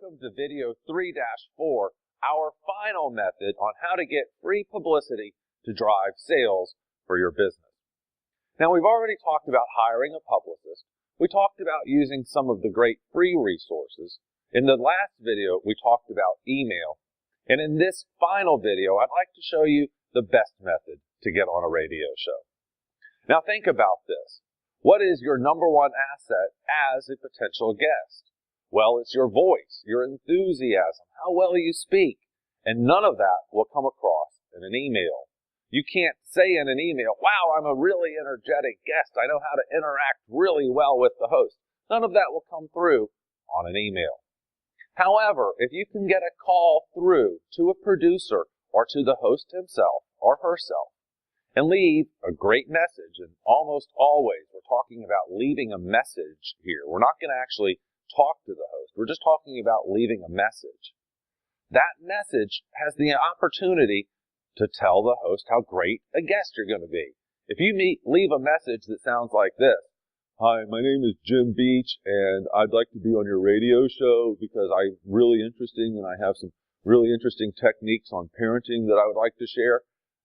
Welcome to video 3-4, our final method on how to get free publicity to drive sales for your business. Now, we've already talked about hiring a publicist. We talked about using some of the great free resources. In the last video, we talked about email. And in this final video, I'd like to show you the best method to get on a radio show. Now, think about this. What is your number one asset as a potential guest? Well, it's your voice, your enthusiasm, how well you speak. And none of that will come across in an email. You can't say in an email, wow, I'm a really energetic guest. I know how to interact really well with the host. None of that will come through on an email. However, if you can get a call through to a producer or to the host himself or herself and leave a great message, and almost always we're talking about leaving a message here. We're not going to actually talk to the host. We're just talking about leaving a message. That message has the opportunity to tell the host how great a guest you're going to be. If you leave a message that sounds like this, "Hi, my name is Jim Beach, and I'd like to be on your radio show because I'm really interesting and I have some really interesting techniques on parenting that I would like to share,"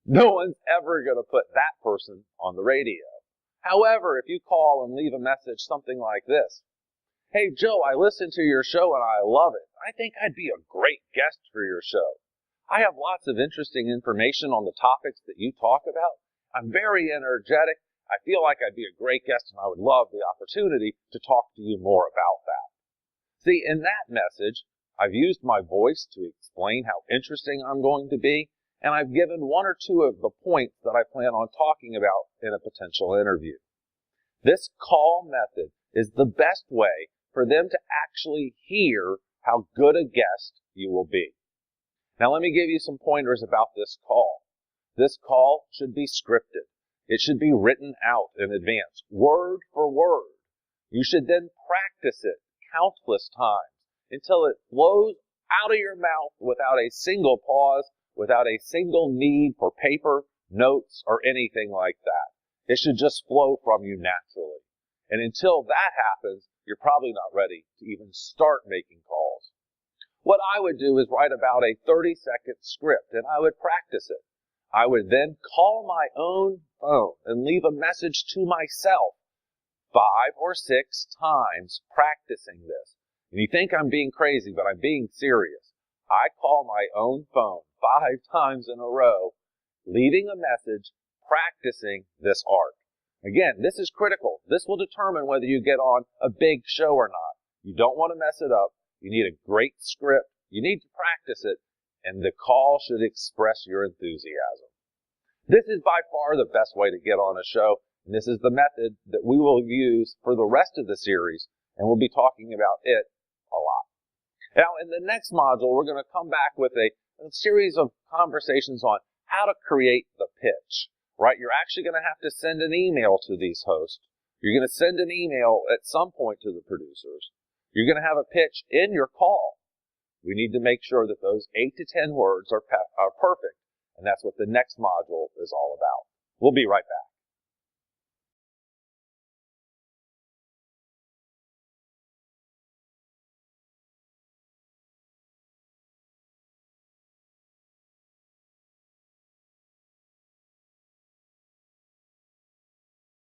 no one's ever going to put that person on the radio. However, if you call and leave a message something like this, "Hey, Joe, I listened to your show and I love it. I think I'd be a great guest for your show. I have lots of interesting information on the topics that you talk about. I'm very energetic. I feel like I'd be a great guest and I would love the opportunity to talk to you more about that." See, in that message, I've used my voice to explain how interesting I'm going to be, and I've given one or two of the points that I plan on talking about in a potential interview. This call method is the best way for them to actually hear how good a guest you will be. Now, let me give you some pointers about this call. This call should be scripted. It should be written out in advance, word for word. You should then practice it countless times until it flows out of your mouth without a single pause, without a single need for paper, notes, or anything like that. It should just flow from you naturally. And until that happens, you're probably not ready to even start making calls. What I would do is write about a 30-second script, and I would practice it. I would then call my own phone and leave a message to myself 5 or 6 times practicing this. And you think I'm being crazy, but I'm being serious. I call my own phone 5 times in a row, leaving a message, practicing this art. Again, this is critical. This will determine whether you get on a big show or not. You don't want to mess it up. You need a great script. You need to practice it. And the call should express your enthusiasm. This is by far the best way to get on a show. And this is the method that we will use for the rest of the series. And we'll be talking about it a lot. Now, in the next module, we're going to come back with a series of conversations on how to create the pitch. Right? You're actually going to have to send an email to these hosts. You're going to send an email at some point to the producers. You're going to have a pitch in your call. We need to make sure that those 8 to 10 words are perfect. And that's what the next module is all about. We'll be right back.